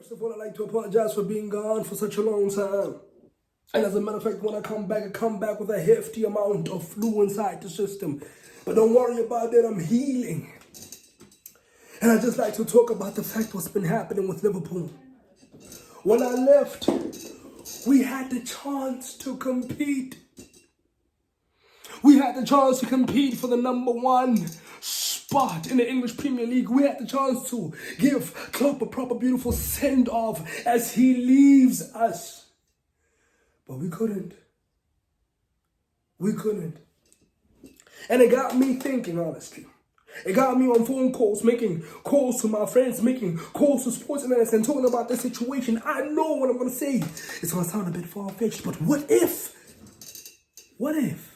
First of all, I'd like to apologize for being gone for such a long time. And as a matter of fact, when I come back with a hefty amount of flu inside the system. But don't worry about it, I'm healing. And I'd just like to talk about the fact what's been happening with Liverpool. When I left, we had the chance to compete. We had the chance to compete for the #1 spot in the English Premier League. We had the chance to give Klopp a proper beautiful send-off as he leaves us. But we couldn't. We couldn't. And it got me thinking, honestly. It got me on phone calls, making calls to my friends, making calls to sports analysts and talking about the situation. I know what I'm going to say. It's going to sound a bit far-fetched, but what if? What if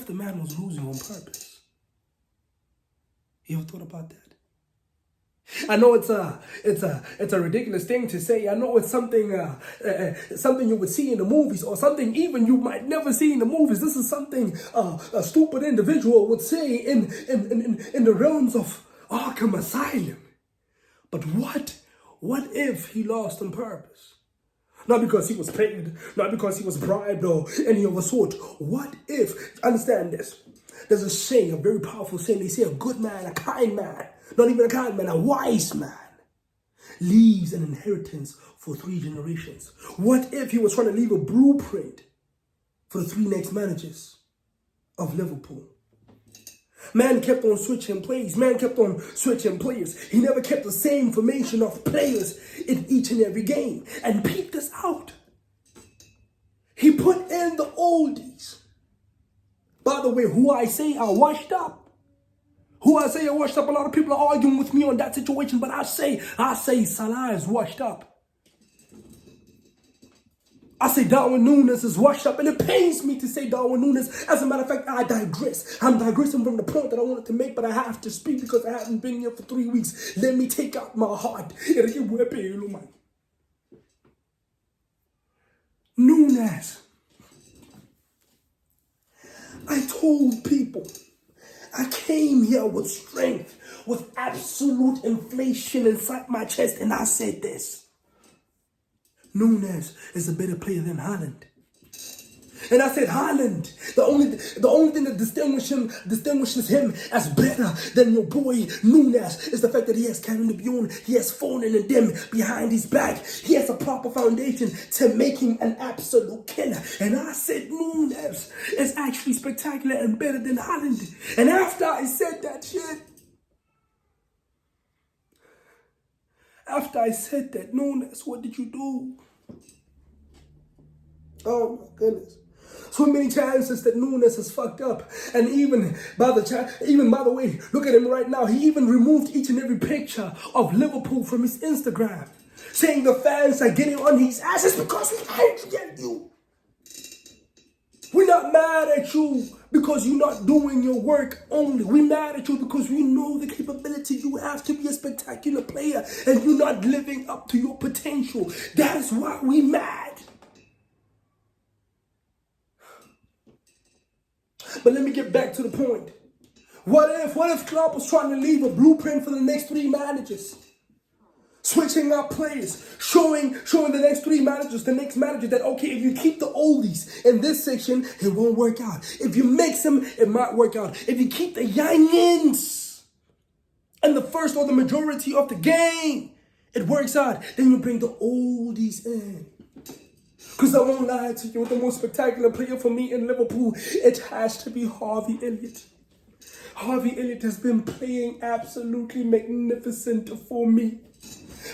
the man was losing on purpose? You ever thought about that? I know it's a ridiculous thing to say. I know it's something you would see in the movies, or something even you might never see in the movies. This is something a stupid individual would say in the realms of Arkham Asylum. But what if he lost on purpose? Not because he was paid, not because he was bribed or any of the sort. What if, understand this, there's a saying, a very powerful saying, they say a good man, a kind man, not even a kind man, a wise man, leaves an inheritance for 3 generations. What if he was trying to leave a blueprint for the 3 next managers of Liverpool? Man kept on switching plays. Man kept on switching players. He never kept the same formation of players in each and every game. And peep this out. He put in the oldies. By the way, who I say are washed up. A lot of people are arguing with me on that situation, but I say Salah is washed up. I say Darwin Núñez is washed up, and it pains me to say Darwin Núñez. As a matter of fact, I digress. I'm digressing from the point that I wanted to make, but I have to speak because I haven't been here for 3 weeks. Let me take out my heart. Núñez. I told people, I came here with strength, with absolute inflation inside my chest, and I said this. Núñez is a better player than Haaland. And I said Haaland, the only thing that distinguishes him as better than your boy Núñez is the fact that he has Kevin De Bruyne, he has Foden and them behind his back. He has a proper foundation to make him an absolute killer. And I said Núñez is actually spectacular and better than Haaland. And after I said that shit, Núñez, what did you do? Oh my goodness. So many chances that Núñez has fucked up. And even by the way, look at him right now. He even removed each and every picture of Liverpool from his Instagram, saying the fans are getting on his asses because we're angry at you. We're not mad at you because you're not doing your work only. We're mad at you because we know the capability you have to be a spectacular player and you're not living up to your potential. That is why we're mad. But let me get back to the point. What if Klopp was trying to leave a blueprint for the next 3 managers? Switching up players, showing the next 3 managers, the next manager that, okay, if you keep the oldies in this section, it won't work out. If you mix them, it might work out. If you keep the youngins and the first or the majority of the game, it works out. Then you bring the oldies in. Because I won't lie to you, the most spectacular player for me in Liverpool, it has to be Harvey Elliott. Harvey Elliott has been playing absolutely magnificent for me.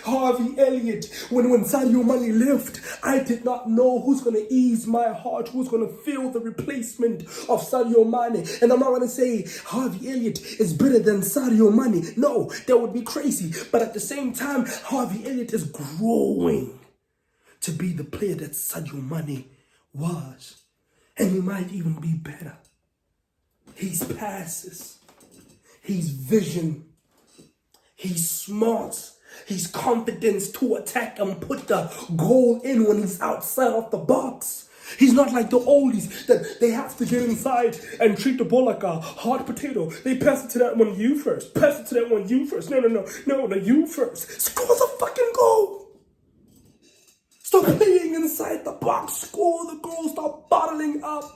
Harvey Elliott, when Sadio Mane left, I did not know who's going to ease my heart, who's going to fill the replacement of Sadio Mane. And I'm not going to say Harvey Elliott is better than Sadio Mane. No, that would be crazy. But at the same time, Harvey Elliott is growing to be the player that Sadio Mane was. And he might even be better. His passes, his vision, his smarts, his confidence to attack and put the goal in when he's outside of the box. He's not like the oldies that they have to get inside and treat the ball like a hot potato. They pass it to that one, you first. Pass it to that one, you first. No, you first. Score the fucking goal. Stop playing inside the box. Score the goal. Stop bottling up.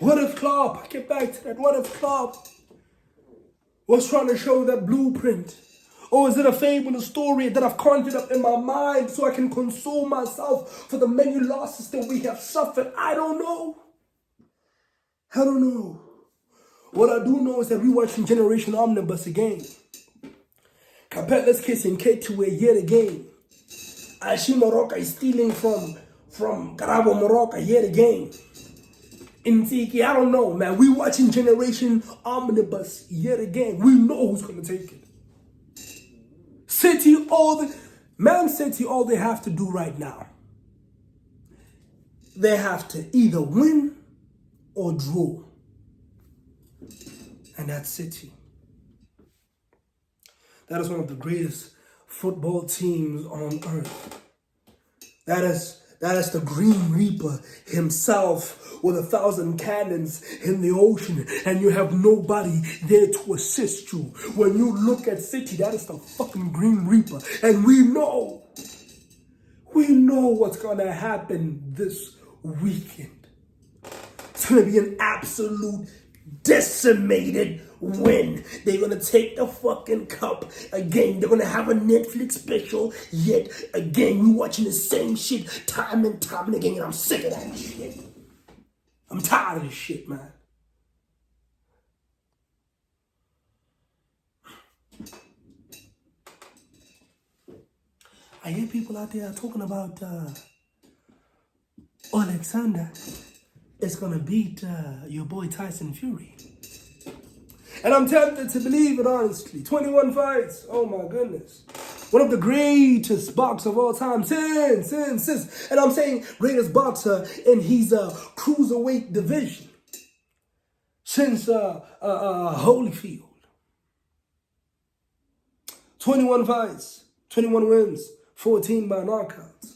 What if Klopp, get back to that, what if Klopp was trying to show that blueprint? Or is it a fable, a story that I've conjured up in my mind so I can console myself for the many losses that we have suffered? I don't know. What I do know is that we're watching Generation Omnibus again. Capellas kissing K2A yet again. Ashi Morocco is stealing from Garabo Morocco yet again. In Tiki, I don't know, man. We watching Generation Omnibus yet again. We know who's going to take it. City, all they have to do right now, they have to either win or draw. And that's City. That is one of the greatest football teams on earth. That is the Green Reaper himself with 1,000 cannons in the ocean, and you have nobody there to assist you. When you look at City, that is the fucking Green Reaper. And we know what's gonna happen this weekend. It's gonna be an absolute decimated win. They're gonna take the fucking cup again. They're gonna have a Netflix special yet again. You watching the same shit time and time and again, and I'm sick of that shit. I'm tired of this shit, man. I hear people out there talking about Alexander is gonna beat your boy Tyson Fury. And I'm tempted to believe it, honestly. 21 fights. Oh, my goodness. One of the greatest boxers of all time. Since. And I'm saying greatest boxer in his cruiserweight division. Since Holyfield. 21 fights. 21 wins. 14 by knockouts.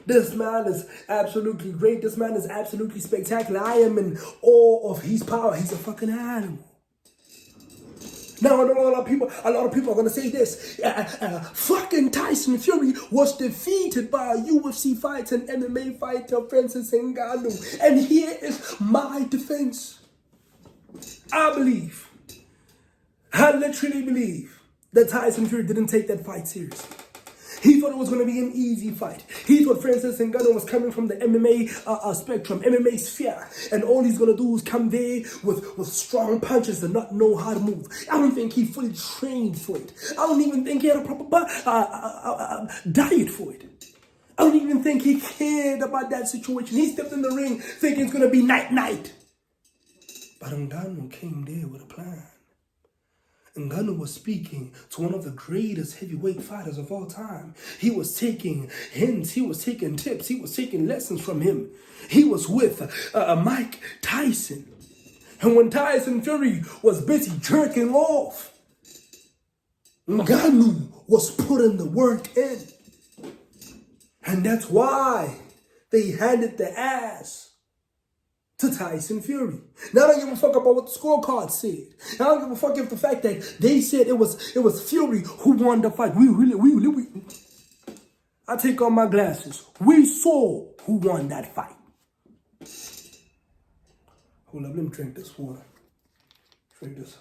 This man is absolutely great. This man is absolutely spectacular. I am in awe of his power. He's a fucking animal. Now, I know a lot of people are going to say this. Fucking Tyson Fury was defeated by a UFC fighter and MMA fighter, Francis Ngannou. And here is my defense. I literally believe that Tyson Fury didn't take that fight seriously. He thought it was going to be an easy fight. He thought Francis Ngannou was coming from the MMA spectrum, MMA sphere. And all he's going to do is come there with strong punches and not know how to move. I don't think he fully trained for it. I don't even think he had a proper diet for it. I don't even think he cared about that situation. He stepped in the ring thinking it's going to be night. But Ngannou came there with a plan. Ngannou was speaking to one of the greatest heavyweight fighters of all time. He was taking hints, he was taking tips, he was taking lessons from him. He was with Mike Tyson. And when Tyson Fury was busy jerking off, Ngannou was putting the work in. And that's why they handed the ass to Tyson Fury. Now I don't give a fuck about what the scorecard said. I don't give a fuck if the fact that they said it was Fury who won the fight. We I take off my glasses. We saw who won that fight. Hold up, let me drink this water. Drink this.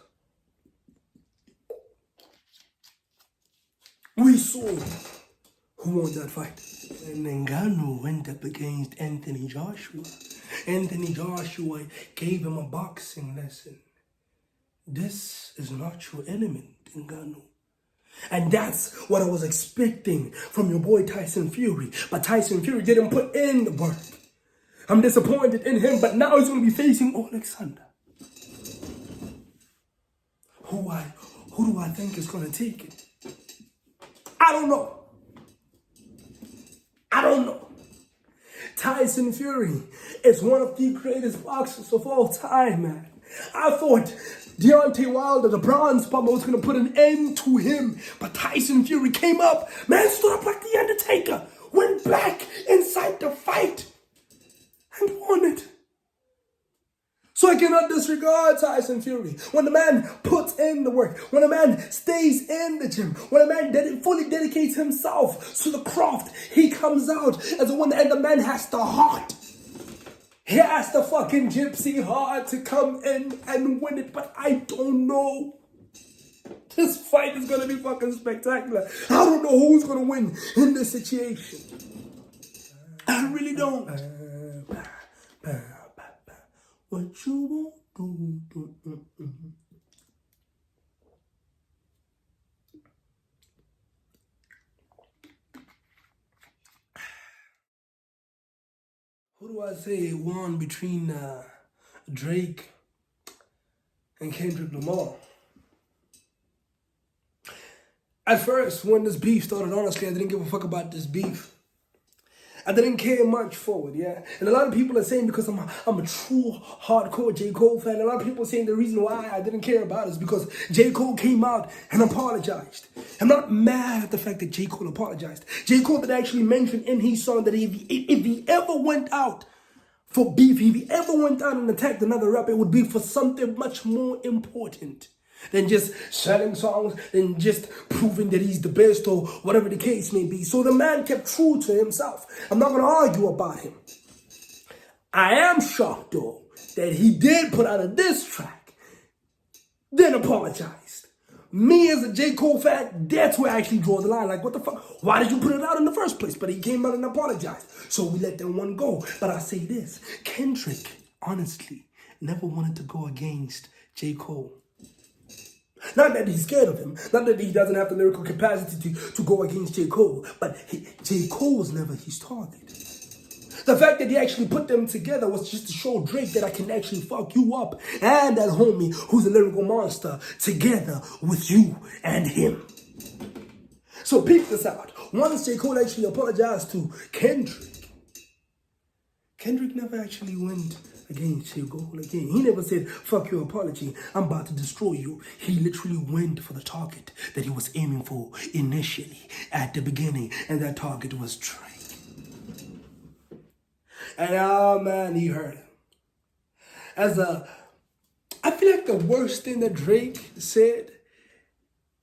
We saw who won that fight. And Ngannou went up against Anthony Joshua. Anthony Joshua gave him a boxing lesson. This is not your element, Ngannou. And that's what I was expecting from your boy Tyson Fury. But Tyson Fury didn't put in the work. I'm disappointed in him, but now he's going to be facing Alexander. Who do I think is going to take it? I don't know. Tyson Fury is one of the greatest boxers of all time, man. I thought Deontay Wilder, the bronze bomber, was going to put an end to him. But Tyson Fury came up, man, stood up like The Undertaker. went back inside the fight and won it. So I cannot disregard Tyson Fury. When the man puts in the work, when a man stays in the gym, when a man fully dedicates himself to the craft, he comes out as a winner, and the man has the heart. He has the fucking gypsy heart to come in and win it, but I don't know. This fight is going to be fucking spectacular. I don't know who's going to win in this situation. I really don't. What you won't do. Who do I say won between Drake and Kendrick Lamar? At first, when this beef started, honestly, I didn't give a fuck about this beef. I didn't care much for it, yeah? And a lot of people are saying because I'm a true hardcore J. Cole fan, a lot of people are saying the reason why I didn't care about it is because J. Cole came out and apologized. I'm not mad at the fact that J. Cole apologized. J. Cole did actually mention in his song that if he ever went out for beef, if he ever went out and attacked another rapper, it would be for something much more important than just selling songs, than just proving that he's the best or whatever the case may be. So the man kept true to himself. I'm not going to argue about him. I am shocked, though, that he did put out a diss track, then apologized. Me as a J. Cole fan, that's where I actually draw the line. Like, what the fuck? Why did you put it out in the first place? But he came out and apologized. So we let that one go. But I say this, Kendrick, honestly, never wanted to go against J. Cole. Not that he's scared of him, not that he doesn't have the lyrical capacity to go against J. Cole, but J. Cole was never his target. The fact that he actually put them together was just to show Drake that I can actually fuck you up and that homie who's a lyrical monster together with you and him. So peep this out. Once J. Cole actually apologized to Kendrick, Kendrick never actually went against J. Cole again. He never said, fuck your apology, I'm about to destroy you. He literally went for the target that he was aiming for initially at the beginning, and that target was Drake. And oh man, he hurt him. I feel like the worst thing that Drake said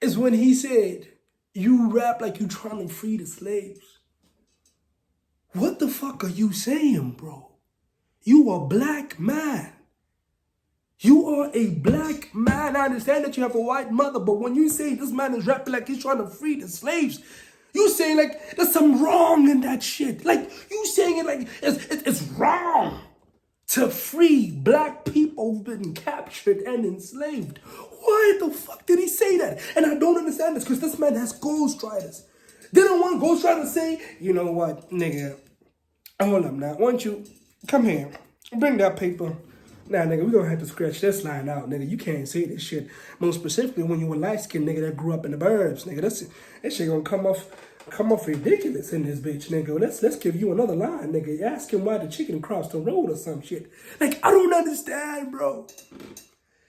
is when he said, you rap like you trying to free the slaves. What the fuck are you saying, bro? You are a black man. You are a black man. I understand that you have a white mother, but when you say this man is rapping like he's trying to free the slaves, you saying like there's some wrong in that shit. Like you saying it like it's wrong to free black people who've been captured and enslaved. Why the fuck did he say that? And I don't understand this because this man has ghostwriters. Didn't one ghostwriter to say, you know what, nigga, hold up now, why don't you come here, bring that paper. Nah, nigga, we gonna have to scratch this line out, nigga. You can't say this shit. Most specifically when you a light-skinned nigga that grew up in the burbs, nigga. That shit gonna come off ridiculous in this bitch, nigga. Let's give you another line, nigga. You ask him why the chicken crossed the road or some shit. Like, I don't understand, bro.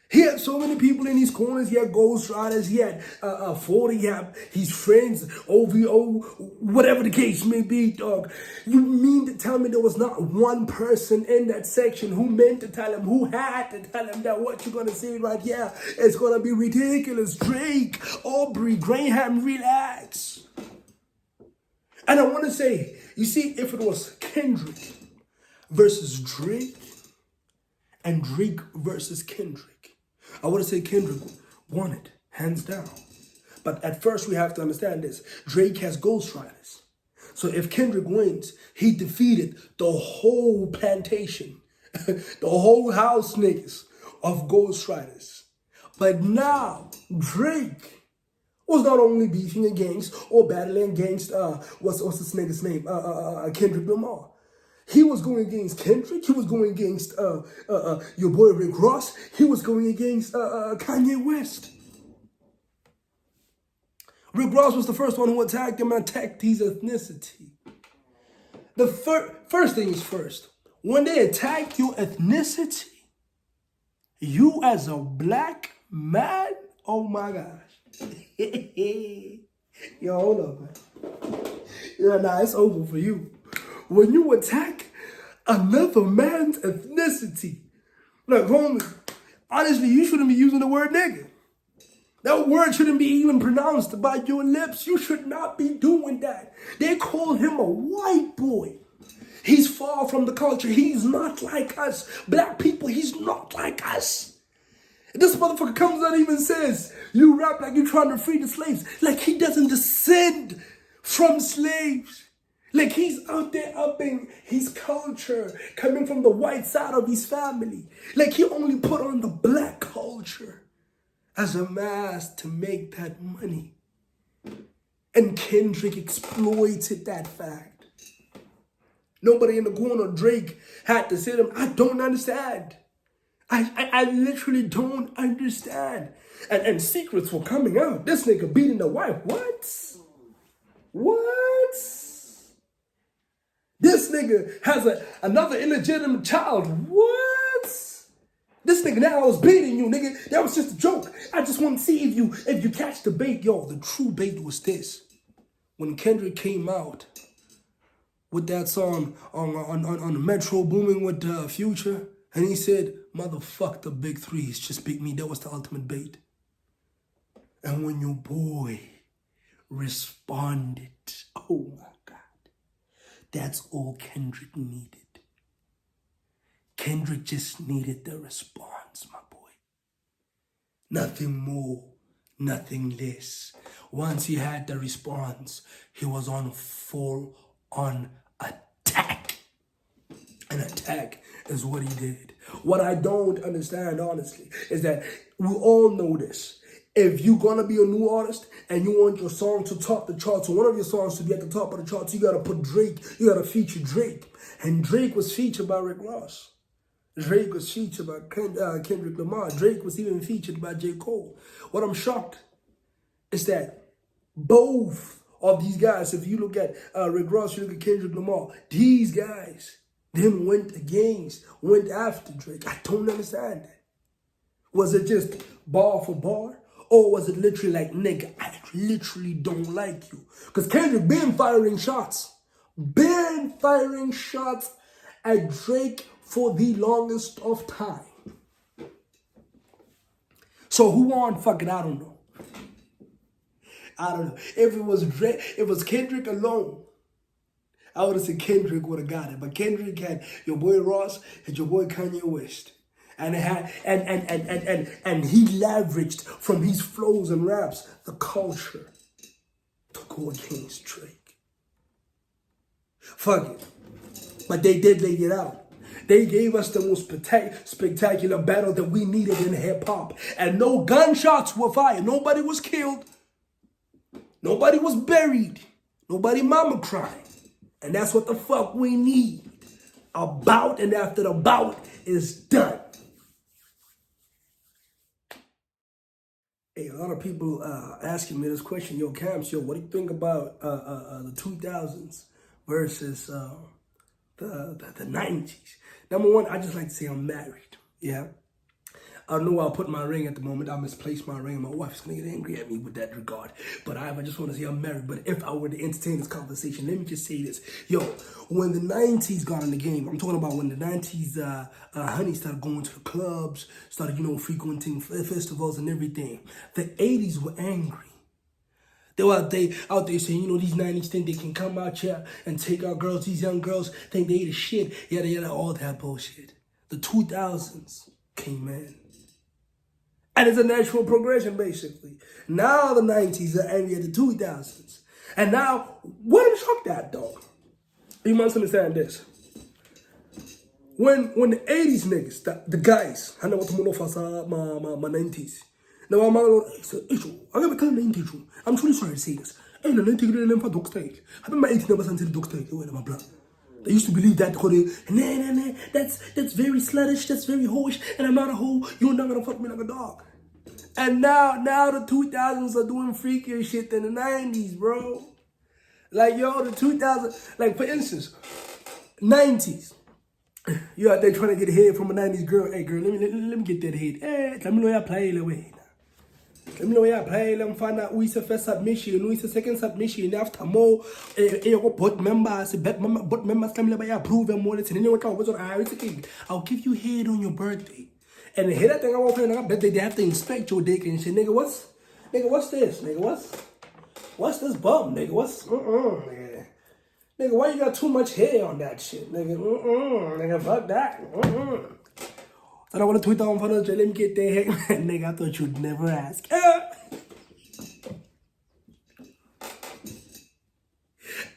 He had so many people in his corners. He had ghostwriters. He had 40. He had his friends, OVO, whatever the case may be, dog. You mean to tell me there was not one person in that section who meant to tell him, who had to tell him that what you're going to say right here is going to be ridiculous? Drake, Aubrey, Graham, relax. And I want to say, you see, if it was Kendrick versus Drake and Drake versus Kendrick, I would have said Kendrick won it, hands down. But at first we have to understand this. Drake has ghostwriters. So if Kendrick wins, he defeated the whole plantation, the whole house niggas of ghostwriters. But now Drake was not only beefing against or battling against, what's this nigga's name? Kendrick Lamar. He was going against Kendrick. He was going against your boy Rick Ross. He was going against Kanye West. Rick Ross was the first one who attacked him and attacked his ethnicity. The first thing is first. When they attack your ethnicity, you as a black man, oh my gosh. Yo, hold up, man. Yeah, nah, it's over for you. When you attack another man's ethnicity, look, homie, honestly, you shouldn't be using the word nigga. That word shouldn't be even pronounced by your lips. You should not be doing that. They call him a white boy. He's far from the culture. He's not like us. Black people, he's not like us. This motherfucker comes out and even says, you rap like you're trying to free the slaves. Like he doesn't descend from slaves. Like he's out there upping his culture, coming from the white side of his family. Like he only put on the black culture as a mask to make that money. And Kendrick exploited that fact. Nobody in the corner, Drake, had to say to him, I don't understand. I literally don't understand. And secrets were coming out. This nigga beating the wife. What? What? This nigga has another illegitimate child. What? This nigga now was beating you, nigga. That was just a joke. I just want to see if you catch the bait. Yo, the true bait was this. When Kendrick came out with that song on Metro Booming with Future, and he said, motherfuck the big three, it's just Big Me. That was the ultimate bait. And when your boy responded, oh my God, that's all Kendrick needed. Kendrick just needed the response, my boy. Nothing more, nothing less. Once he had the response, he was on full-on attack. An attack is what he did. What I don't understand, honestly, is that we all know this. If you're going to be a new artist and you want your song to top the charts, or one of your songs to be at the top of the charts, you got to put Drake, you got to feature Drake. And Drake was featured by Rick Ross. Drake was featured by Kendrick Lamar. Drake was even featured by J. Cole. What I'm shocked is that both of these guys, if you look at Rick Ross, you look at Kendrick Lamar, these guys then went after Drake. I don't understand that. Was it just bar for bar? Or was it literally like, nigga, I literally don't like you? Because Kendrick been firing shots. Been firing shots at Drake for the longest of time. So who won? Fuck it, I don't know. I don't know. If it was Drake, if it was Kendrick alone, I would have said Kendrick would have got it. But Kendrick had your boy Ross and your boy Kanye West. And it had and he leveraged from his flows and raps the culture to go against Drake. Fuck it. But they did lay it out. They gave us the most spectacular battle that we needed in hip-hop. And no gunshots were fired. Nobody was killed. Nobody was buried. Nobody mama cried. And that's what the fuck we need. A bout, and after the bout is done. Hey, a lot of people asking me this question. Yo, Camps, yo, what do you think about the 2000s versus the 90s? Number one, I just like to say I'm married. Yeah. I know I'll put my ring at the moment. I misplaced my ring. My wife's going to get angry at me with that regard. But I just want to say I'm married. But if I were to entertain this conversation, let me just say this. Yo, when the 90s got in the game, I'm talking about when the 90s, honey started going to the clubs, started, frequenting festivals and everything. The 80s were angry. They were out there saying, these 90s think they can come out here and take our girls. These young girls think they the shit. Yada, yada, all that bullshit. The 2000s came in. And it's a natural progression, basically. Now the 90s are angry at the 2000s. And now, what I'm shocked at, though, you must understand this. When the 80s niggas, the guys, I know what to my 90s. Now I'm all I got to 90s. I'm truly sorry to say this. I ain't 90s really for dog style. I've been my 18 never until dog style. My blood. They used to believe that nah, that's very sluttish, that's very hoish, and I'm not a hoe, you're not gonna fuck me like a dog. And now the 2000s are doing freakier shit than the 90s, bro. Like, yo, the 2000s, like, for instance, 90s. You out there trying to get head from a 90s girl. Hey, girl, let me get that head. Hey, let me know y'all play the way. Let me know yeah play let me find out who is the first submission, who is the second submission after more board members, board members come let me approve and more. I'll give you head on your birthday. And the head that thing I want to play on birthday, they have to inspect your dick and shit. Nigga, what's this? Nigga, what's this bum? Nigga, nigga. Nigga, why you got too much hair on that shit? Nigga, nigga, fuck that. So I want to tweet on for let me get their hair. Nigga, I thought you'd never ask.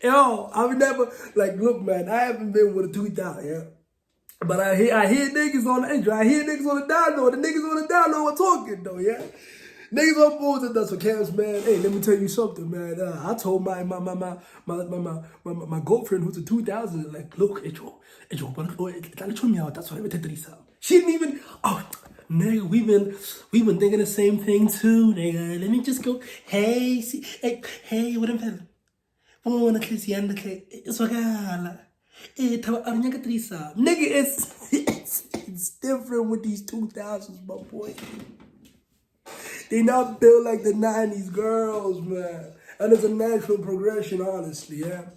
Yo, I've never, like, look, man, I haven't been with a tweet out, yeah. But I hear niggas on the intro. I hear niggas on the download. The niggas on the download are talking, though, yeah. Niggas on board with us, okay, man. Hey, let me tell you something, man. I told my girlfriend who's a 2000, like, look, that's what I would take She didn't even. Oh, nigga, we've been thinking the same thing too, nigga. Let me just go. Hey, see, hey, what am I? It's nigga, it's different with these 2000s, my boy. They not built like the 90s girls, man. And it's a natural progression, honestly, yeah.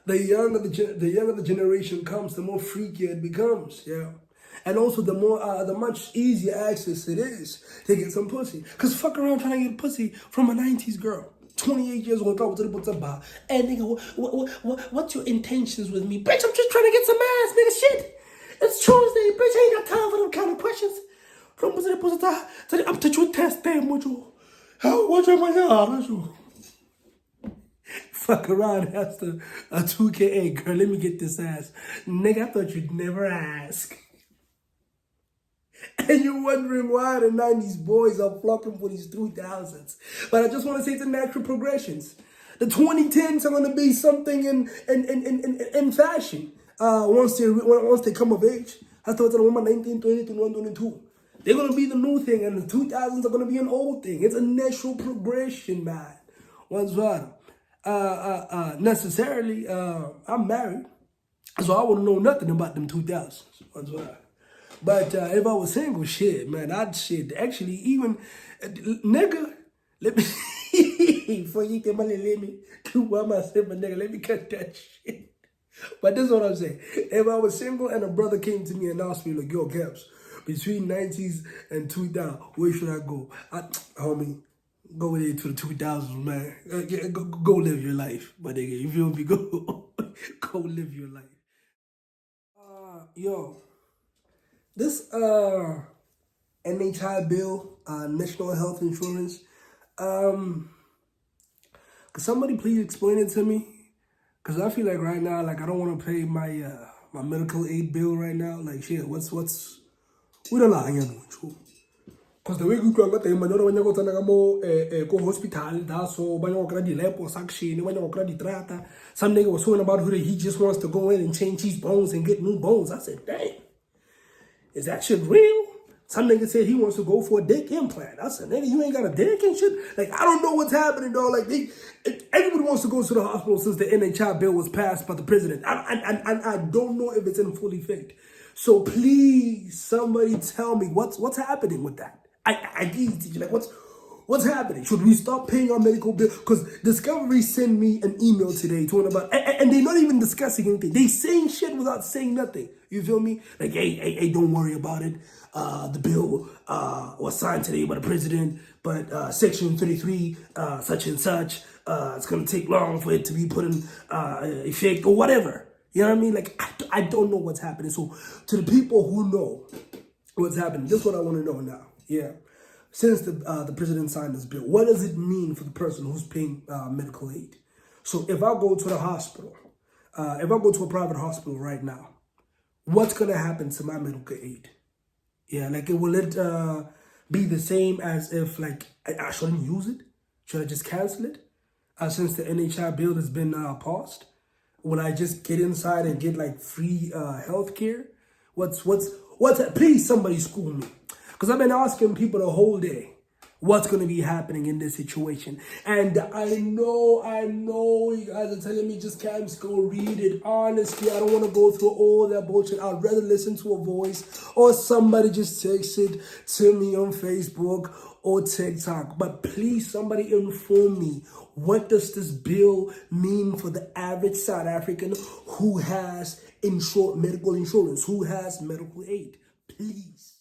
The younger the generation comes, the more freakier it becomes, yeah. And also the much easier access it is to get some pussy. Cause fuck around trying to get pussy from a 90s girl. 28 years old, and nigga, what's your intentions with me? Bitch, I'm just trying to get some ass, nigga, shit. It's Tuesday, bitch, I ain't got time for them kind of questions. Up to you test them, what you? How much am I? Fuck around, that's a 2K. Girl, let me get this ass. Nigga, I thought you'd never ask. And you're wondering why the 90s boys are flocking for these 2000s. But I just want to say it's a natural progressions. The 2010s are going to be something in fashion once they come of age. I thought it was 19, 20, 21, 22. They're going to be the new thing, and the 2000s are going to be an old thing. It's a natural progression, man. Once what? Necessarily, I'm married, so I wouldn't know nothing about them 2000s. Once what? But if I was single, shit, man, actually, even, nigga, let me, before you can let me, nigga, let me cut that shit. But this is what I'm saying. If I was single and a brother came to me and asked me, like, yo, Caps, between 90s and 2000, where should I go? Homie, go into the 2000s, man. Go live your life, my nigga. You feel me? Go live your life. Yo. This NHI bill, National Health Insurance, could somebody please explain it to me? Because I feel like right now, like, I don't want to pay my my medical aid bill right now. Like, shit, we don't know. Because the way we go, go hospital, that's so when you the liposuction, when you the trata. Some nigga was talking about he just wants to go in and change his bones and get new bones. I said, dang. Is that shit real? Some nigga said he wants to go for a dick implant. I said, nigga, you ain't got a dick and shit? Like, I don't know what's happening, though. Like, everybody wants to go to the hospital since the NHI bill was passed by the president. I don't know if it's in full effect. So please, somebody tell me what's happening with that. I need to, like, what's happening? Should we stop paying our medical bill? Because Discovery sent me an email today talking about, and they're not even discussing anything. They saying shit without saying nothing. You feel me? Like, hey, don't worry about it. The bill was signed today by the president, but Section 33, such and such, it's going to take long for it to be put in effect or whatever. You know what I mean? Like, I don't know what's happening. So to the people who know what's happening, this is what I want to know now. Yeah. Since the president signed this bill, what does it mean for the person who's paying medical aid? So if I go to the hospital, if I go to a private hospital right now, what's going to happen to my medical aid? Yeah, like, will it be the same as if, like, I shouldn't use it? Should I just cancel it? Since the NHI bill has been passed? Will I just get inside and get, like, free health care? Please, somebody school me. Because I've been asking people the whole day what's going to be happening in this situation. And I know you guys are telling me just can't go read it. Honestly, I don't want to go through all that bullshit. I'd rather listen to a voice or somebody just text it to me on Facebook or TikTok. But please, somebody inform me, what does this bill mean for the average South African who has medical insurance, who has medical aid? Please.